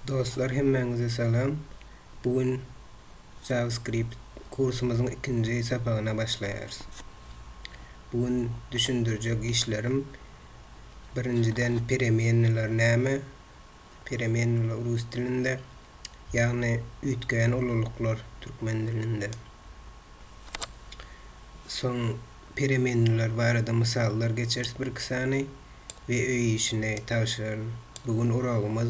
Dostlar, hemmenize salam. Bugün JavaScript kursumuzun ikinci sapağına başlayarız. Bugün düşündürecek işlerim birinciden premierler näme? Premierler rus dilinde, yani ütgeyen oluluklar Türkmen dilinde. Son premierler barada misallar geçeriz bir kısani ve öy işine tavsiyerim. Bugün urağımız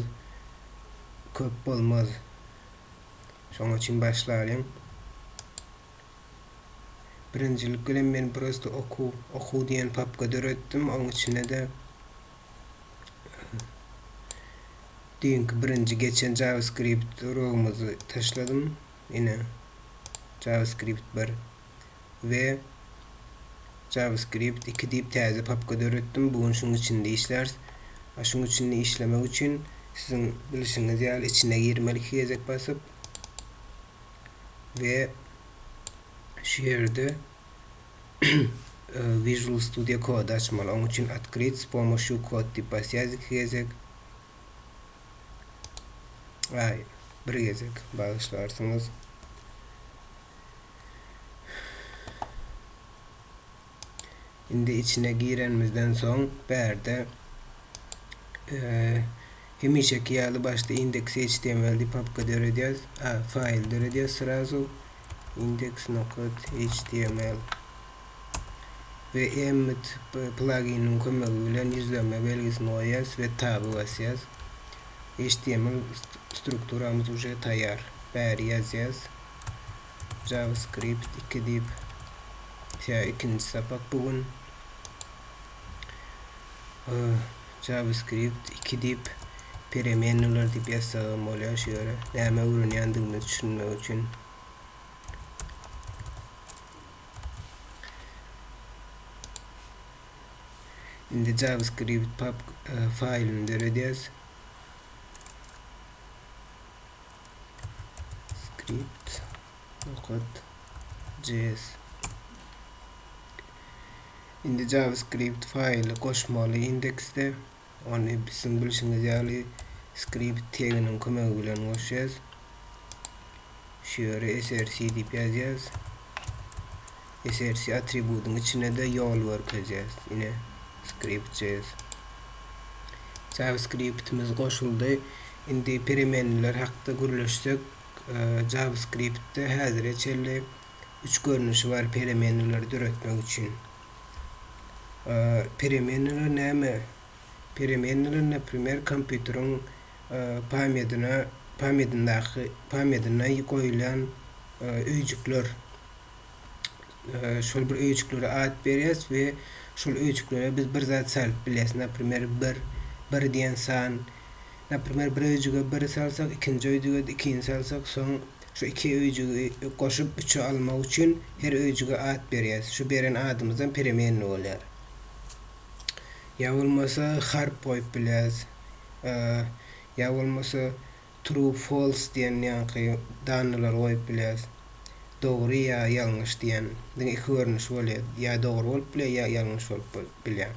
köp bolmaz. Şoň üçin başlaýarym. Birincilik bilen men prosto oku diýen papka döretdim. Oň içine de birinci geçen JavaScript uragymyzy taşladym. Ine JavaScript 1 ve JavaScript 2 diýip täze papka döretdim. Bugün şunun içinde işleriz. Şunun içinde işlemek için sizin bilişiňiz ýaly içine girmelik gezek basyp ve şu yerde Visual Studio Code açmalı. Onun için открыть с помощью код diýip basýarys gezek. Bir gezek bağışlarsınız. Indi içine girenimizden soň berde hemişeki ýaly başda index.html diýip papka döredýäs. File döredýäs sразу index.html ve emmet pluginin kömegi bilen yüzleme belgisini koyas ve tabı basýas. HTML strukturamız uje taýýar. Bäri ýazýas. JavaScript 2 diýip ikinci sapak bugün JavaScript 2 diýip premierler diýip ýazsam bolýar şöyle. Näme öwrenýändigimi düşünmek üçin. Indi JavaScript file'ini döredýäs. script.js. Indi JavaScript file'ı koşmaly indexde. Onu bizim bilişiňiz ýaly script teginin kömegi bilen koşýas. Şöyle src diýip ýazýas. src attributyň içine de ýol berýäs. Ine script.js. JavaScript'imiz koşuldy. Indi premierler hakda gürleşsek, JavaScript'te häzir eçelli 3 görnüşi var premierleri döretmek üçün. Premierler näme? Premierler näprimер kompýuteryň pamyadına koýulan öýjükler. Şol bir öýjüklere ad berýäs we şol öýjüklere biz bir zat salyp bilýäs. Näprimер bir diýen san, näprimер bir öýjüge bir salsak, ikinji öýjüge 2 salsak, soň şu iki öýjügi goşup 3'ü almak üçin her öýjüge ad berýäs. Şu beren adymyzdan premierli bolýar. Ya bolmasa harp koyup bilýäs. Ya bolmasa true false diýen ýanky danylar koyup bilýäs. Dogry ya ýalňyş diýen iki görnüş bolýar. Ya dogry bolup bilýär, ya ýalňyş bolup bilýär.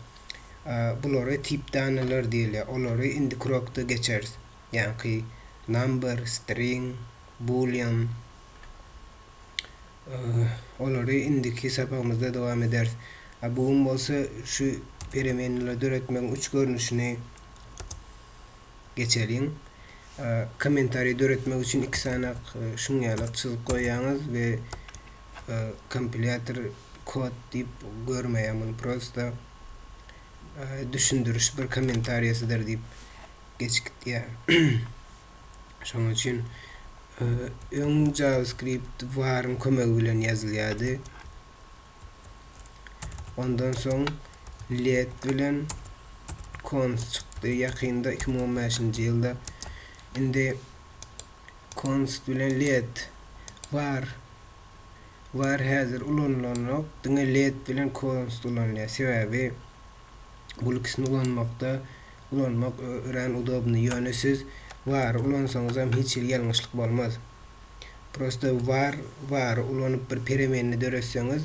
Bulary tip danylar diýilýär. Olary indi krokda geçeriz. Ýanky number, string, boolean. Olary indiki sapagymyzda dowam ederiz. Bugün bolsa şu premierleri döretmek 3 görnüşini geçelim. Komentary döretmek için 2 sanak şuňaly çyzyp goýýaňyz ve kompilator kod diýip görmeýän prosto düşündürüş bir komentaryýasydyr diýip geçikdiýär. Şoň üçin öň JavaScript warın kömegi bilen ýazylýardy. Ondan soň let bilen cons çykdy ýakynda 2015-nji ýylda. Indi cons bilen let var häzir ulanlanok, diňe let bilen cons ulanýar. Sebebi bu ikisini ulanmak ören udobny ýöne siz var ulansaňyz hem hiç ýalňyşlyk bolmaz. Prosto var ulanyp bir premierni döretseňiz,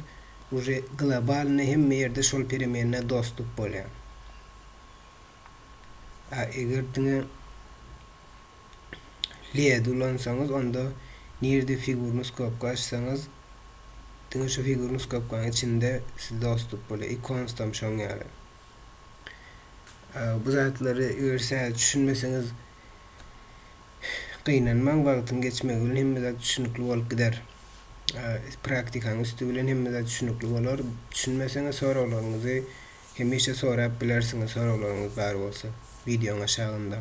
uje globalny hemme ýerde şol premierine dostluk bolýar. Eger diňe LED ulansanız onda nerede figurnoskop açsanız şu figurnoskop'un içinde siz dostluk böyle ikons tam şoň ýaly. Bu zatlary öýerse düşünmeseniz gynanmaň, wagtyň geçmegi bilen hemme zat düşünükli bolup gider. Praktikaň üstü bilen hemme zat düşünükli bolar. Düşünmeseňiz soraglaryňyzy hemişe sorap bilersiňiz, soraglaryňyz bar bolsa videoň aşagynda.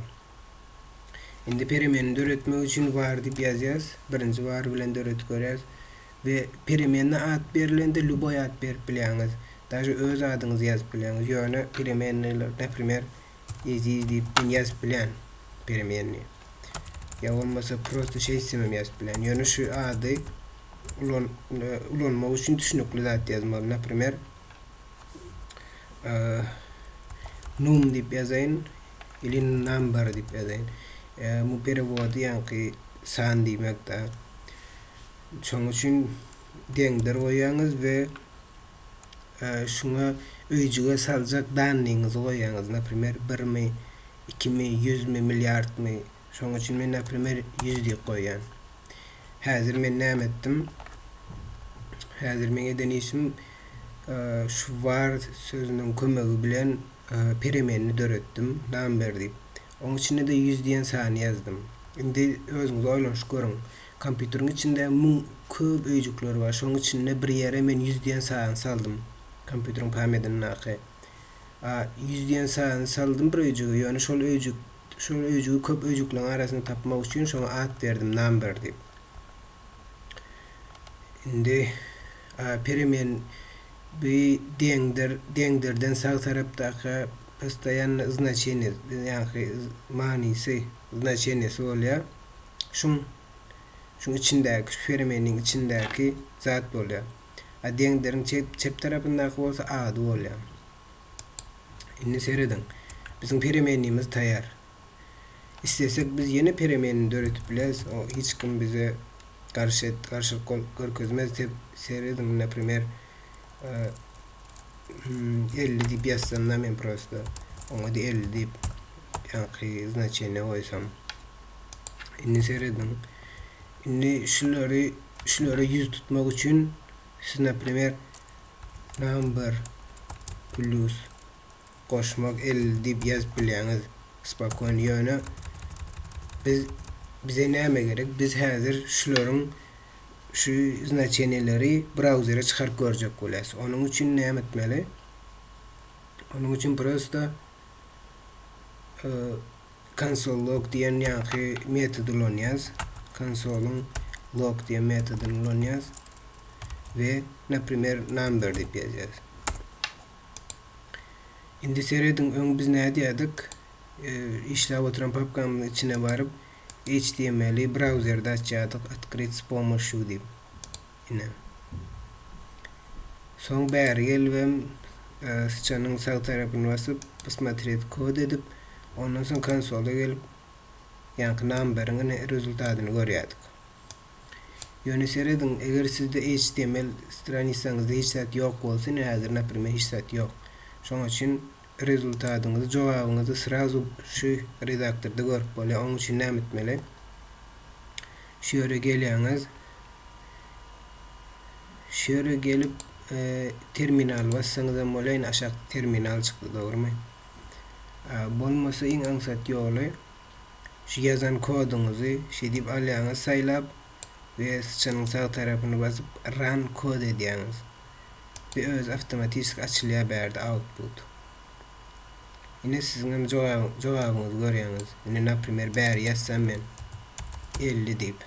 Indi perimenini döretmek üçin var diýip ýazýas. Birinji var bilen döretip görýäs we perimenine ad berilende luboy ad berip bilýäňiz. Daşy öz adyňyzy ýazyp bilýäňiz. Ýöne perimenler, näprimер, ezi diýip ýazyp bilýän perimenini. Ya olmasa prosto şey istemem ýazyp bilýän. Ýöne şu ady ulanmak üçin düşünükli zat ýazmaly. Näprimер, num diýip ýazaýyn, ili number diýip ýazaýyn. Bu perewody ýa-ni san diýmekde. Şoň üçin deňder goýýaňyz we şuna öýjüge saljak danlyňyzy goýýaňyz. Näprimер 1 mi, 2 mi, 100 mi, milyard mi? Şoň üçin men näprimер 100 diýip goýýan. Häzir men näme etdim? Häzir men eden işim şu var sözüniň kömegi bilen perimenini döretdim, number diýip. Onun içinde de 100 diyen sany ýazdym. Indi özüňiz oýlanyş görüň. Kompýuteriň içinde köp öýjükler bar. Şoň içinde bir ýere men 100 diyen sany saldym. Kompýuteriň pametini naky. 100 diyen sany saldym bir öýjüge. Ýöne şol öýjügi köp öýjükleriň arasyny tapmak üçin şoňa ad berdim, number diýip. Indi perimen bir deňderden sağ tarapdaky постоянно значение, ýa-ni manysy, значениеsi bolýar. Şuň içindäki, şu perimeniň içindäki zat bolýar. Deňderiň çep tarapyndaky bolsa ady bolýar. Indi seredin. Bizim perimenimiz taýar. İstesek biz ýene perimenini döretip biles. O hiç kim bize karşılık görkezmez. Seredin, näprimер, 50 diýip ýazsam men prosto oňa da 50 diýip ýa-ni значение goýsam. Indi seredin. Indi şulary 100 tutmak üçin siz näprimер number plus goşmak 50 diýip ýazyp bilýäňiz. Spokon ýöne bize näme gerek? Biz häzir şularyň şu значениелери brauzere çykaryp görjek bolýas. Onuň üçin näme etmeli? Onuň üçin prosto console log diýen ýa-ni metody ulanýas. Console log diýen metodyny ulanýas we näprimер number diýip ýazýas. Indi seredin biz näde ýadyk? İşläp oturan papkamyň içine baryp HTML'i brauzerde açýadyk, открыть с помощью diýip. Ine. Soň bäri gelibem sıçanyň sağ tarapyna basyp посмотреть kod edip ondan soň konsolda gelip ýa-ni number'yň rezultatyny görýärdik. Ýöne seredin eger sizde HTML stranisaňyzda hiç zat ýok bolsa, häzir näprimер hiç zat ýok. Şoň üçin rezultatyňyzy, jogabyňyzy srazu şu redaktorda görüp bolýar. Onuň üçin näme etmeli? Şu ýere gelýäňiz. Şu ýere gelip terminal bassaňyz hem bolýar, aşağı terminal çykdy, dogrymy? Bolmasa iň aňsat ýoly şu ýazan koduňyzy şu diýip alýaňyz, saýlap we sıçanyň sağ tarapyna basyp run kod edýäňiz. Ve öz awtomatik açylýar berdi output. Ine sizin hem jogabyňyzy görýäňiz. Ine näprimер bäri ýazsam men 50 diýip.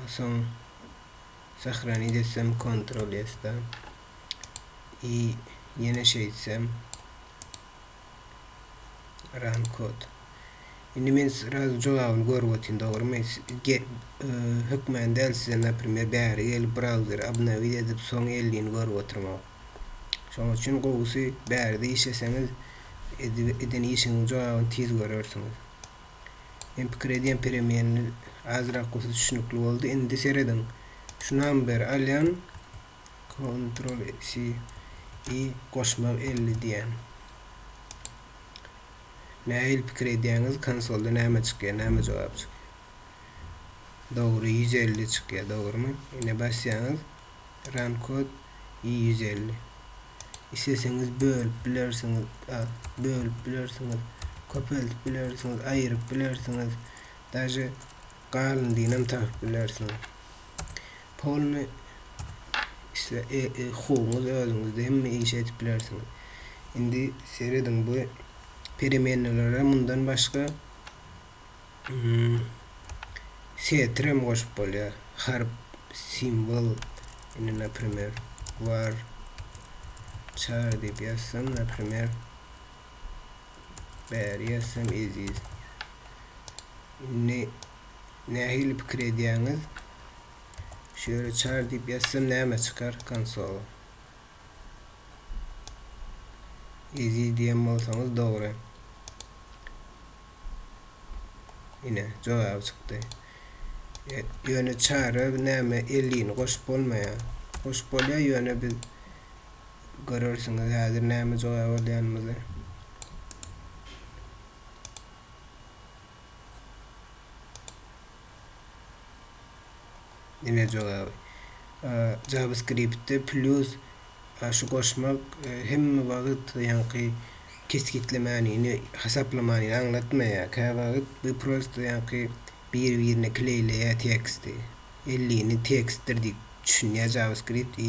Soň sahranit etsem, kontrol etsem. Ýene şey etsem run kod. Indi men srazu jogabyny görüp otyn, dogrymy? Hökmen del size näprimер bäri gelip browser obnowić edip soň 50'ni görüp oturmak. Şoň üçin gowsy bärde işleseňiz eden işiňiň jogabyny tez görersiňiz. Men pikir edýän perimenini azrak bolsa düşünükli boldy. Indi seredin. Şu number alýan kontrol goşmak 50 diýen. nähil pikir edýäňiz, konsolda näme çykýar, näme jogap çykýar. Dogry 150 çykýar, dogrymy? Ine basýaňyz run code 150. İsteseňiz bölüp bilersiňiz, köpeltip bilersiňiz, aýryp bilersiňiz, daşy galyndygyny tapyp bilersiňiz. Polny hoňuz özüňizde hemme iş edip bilersiňiz. Indi seredin bu peremiýenlere mundan başga setrem goşup bolýar. Harp, simbol, indi napример var char diýip ýazsam, napример bäri ýazsam eziz. Nähili pikir edýäňiz, şöyle char diýip ýazsam näme çykar? Konsol. Eziz diýen bolsaňyz dogry. Ine jogap çykdy. Ýöne çara näme 50'ni goşup bolmaýar. Goşup bolýar ýöne biz görürsiňiz häzir näme jogap alýanymyzy. Ine jogap. JavaScript'te plus şu goşmak hemme wagt ýanky keskitlemänini, hasaplamanyny aňlatmaýar. Ka wagt bu prosto ýanky bir-birine kleyleýär teksti. 50'ni tekstdir diýip düşünýär JavaScript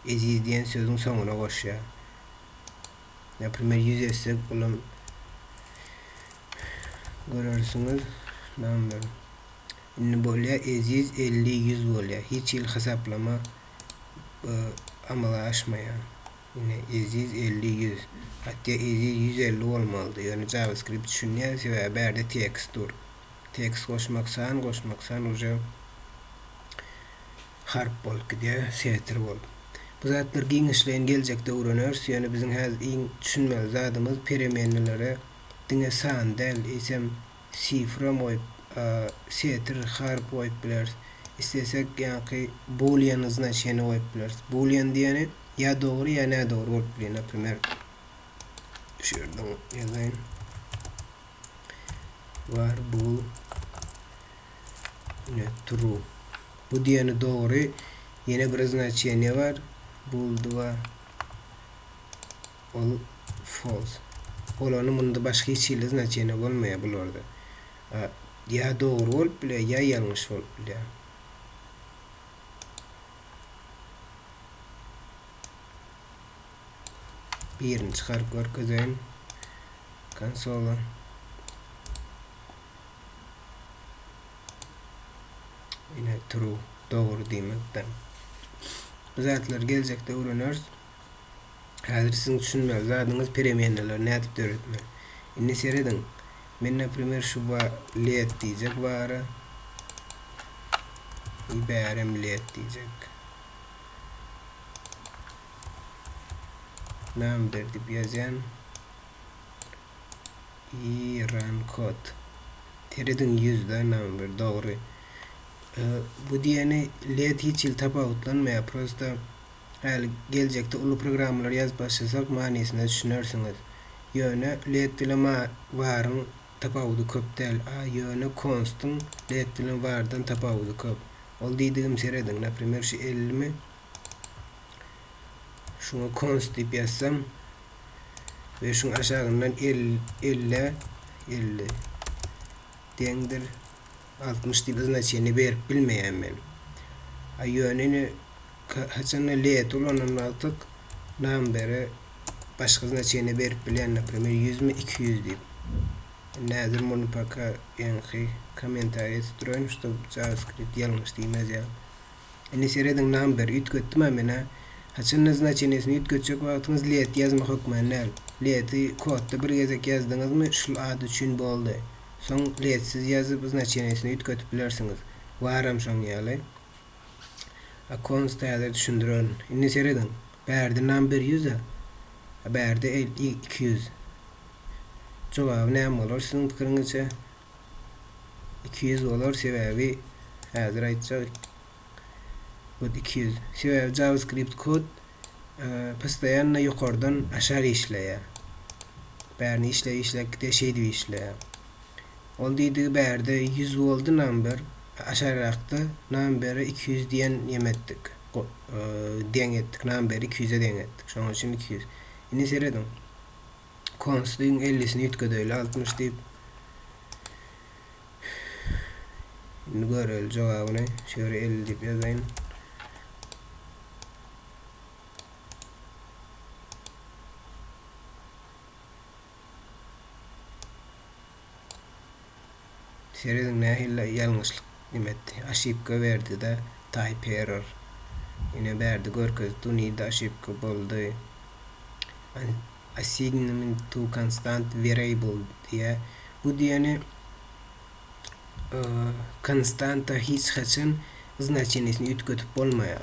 eziz diýen sözüň soňuna goşýar. Napример 100 etsek ulam görürsiňiz näme indi bolýar eziz 50-100 bolýar. Hiç ýyl hasaplama amala aşmaýar. Ine eziz 50-100. Hatda eziz 150 bolmalydy. Ýöne JavaScript düşünýär we berde tekst dur. Tekst goşmaksan uje harp bolup gidýär, setr bolup. Bu zatlar giňişleýän geljekde öwrenýärs. Ýöne biziň häzir iň düşünmeli zadymyz peremiýenlere diňe san del, isem sifra moýup, setr, harp goýup biler. İstesek ýanky boolean znaçyny goýup biler. Boolean diýeni ýa dogry ýa nädogry bolup biler. Napример şerden ýazaýyn. Var bool true. Bu diýeni dogry, ýene bir znaçyny var. Bool'dy var. Ol false. Olany munda başga hiç ýyl znaçyny bolmaýar bularda. Ýa dogry bolup biler, ýa ýalňyş bolup biler. Birini çıkarıp görkezeyim. Konsola. Yine true. Doğru diýmekden. Bu zatlar geljekde öwrenýärs. Häzir siziň düşünmeli zadyňyz peremiýenler nädip öwretmeli. Indi seredin. Men napример şu let diýjek bara. Iberem let diýjek. Number diýip ýazýan. Run code. Teredin 100'da number dogry. Bu diýeni let hiç ýyl tapawutlanmaýar. Prosta häli geljekde uly programlar ýazyp başlasak manysyny düşünersiňiz. Ýöne let bilen waryň tapawuty köp däl. Ýöne const'yň let bilen wardan tapawuty köp. Ol diýdigim seredin. Napример şu 50 mi? Şunu const diýip ýazsam we şuň aşagyndan 50 deňdir 60 diýip znaçyny berip bilmeýän men. Ýöneni haçan let ulanyň altyk number'e başga znaçyny berip bilýän, napример 100 mi 200 diýip. Näzir muny paka ýanky kommentariýa tuturaýyn, şu JavaScript ýalňyş diýmez ýa. Indi seredin number ütgetdim mena. Haçan znaçynyny ütgetjek wagtyňyz let ýazmak hökmänäl. Leti kodda bir gezek ýazdyňyzmy şul ad üçin boldy. Soň letsiz ýazyp znaçynyny ütgetip bilersiňiz. Waram şoň ýaly. Const ýa-da düşündiren. Indi seredin. Bärde number 100 bärde 200. Jogap näme bolar siziň pikiriňizçe? 200 bolar sebäbi häzir aýtjak. Bu 200. Sebäbi JavaScript kod pastayanna ýokardan aşağı işleýär. Bärini işle şey diýip işle. Ol diýdigi bärde 100 boldy number aşaraqda numberi 200 diýen ýemetdik. Deň etdik. Numberi 200'e deň etdik. Şoň üçin 200. Indi seredim. Const'ın 50'sini ýetgedeýli 60 diýip indi göreli jogabyny şöyle 50 diýip ýazaýyn. Seredin nähille ýalňyşlyk nimetdi. Aşypka berdi de type error. Ine berdi görkezdi. Dunida aşypka boldy. Assignment to constant variable diye. Bu diýeni konstanta hiç haçan znaçenyesini ýetgetip bolmaýar.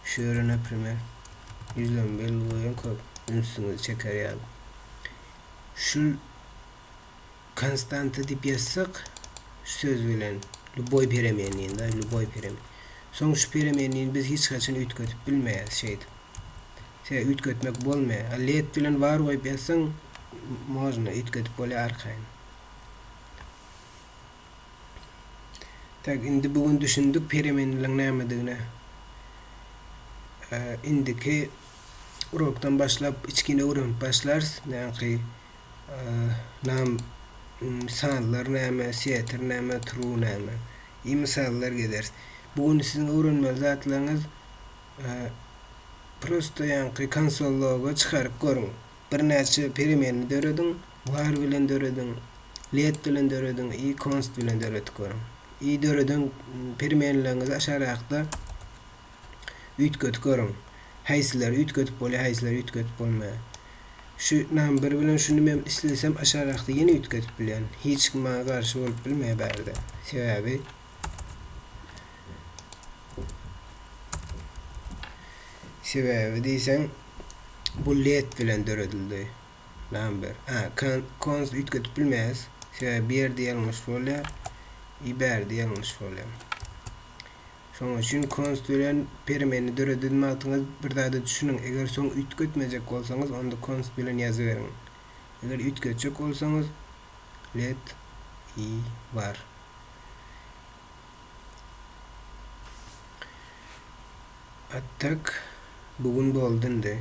Şöyle näprimер 111 goýun köp ünsüňi çeker ýaly. Şu konstanta diýip ýazsak söz bilen любой переменный da любой переменный. Soň şu переменныйni biz hiç haçan ýetgetip bilmeýäs şeýdi. Şeýle ýetgetmek bolmaýar. Let bilen var goýup ýazsaň можно ýetgetip bolýar arkaýyn. Tak indi bugün düşündük peremenilerin nämedigine. Indiki urokdan başlap içkine öwrenip başlars. Näki misallar näme, setir näme, true näme. İyi misallar geders. Bugün sizin öwrenmeli zatlaryňyz prosto ýanky konsolloga çykaryp görüň. Bir näçe peremeni dörediň, var bilen dörediň, let bilen dörediň, i const bilen döredip görüň. İyi dörediň peremenilerinizi aşaraqda ýetgetip görüň. Haýsylar ýetgetip bolýar, haýsylar ýetgetip bolmaýar. Şu number bilen şunu men islesem aşaraqda ýene ýetgetip bilýän. Hiç kim maňa garşy bolup bilmeýär bärde. Sebebi diýsen bu let bilen döredildi. Number. Const ýetgetip bilmeýäs. Sebebi bir ýerde ýalňyş bolýar. İberdi ýalňyş bolýar. Şoň üçin const bilen peremeni döredilmätiňiz bir daha da düşünün. Eger soň ýetgetmejek bolsaňyz onda const bilen ýazyberiň. Eger ýetgetjek bolsaňyz let i var. Attak bugün boldyndi.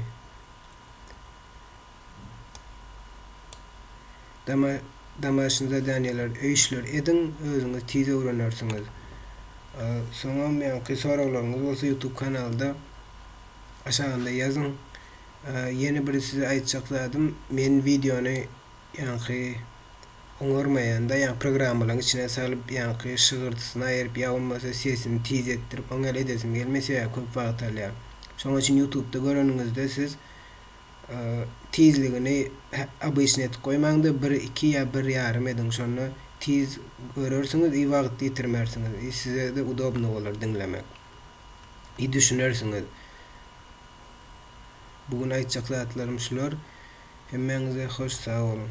Damaşynıza dänýeler öýüşler edin, özüňiz tiz öwrenersiňiz. Soňra men soraglaryňyz bolsa YouTube kanalda aşağında ýazyň. Ýeni bir size aýtjak zadym, men videony ýanky oňarmaýanda ýa programmalaryň içine salyp ýanky şygyrtysyny aýryp ýa bolmasa sesini tiz etdirip oňa edesim gelmese ýa köp wagt alýar. Şoň üçin YouTube'da göreningizde siz tizligini abyşne etip goýmaňda 1-2 ýa 1,5 edin. Şonu tiz görersiňiz, iyi wagt ýetirmersiňiz. Size de udobny bolar dinlemek. İyi düşünersiňiz. Bugün aýtjak zatlarym şular. Hemmeňize hoş, sag bolun.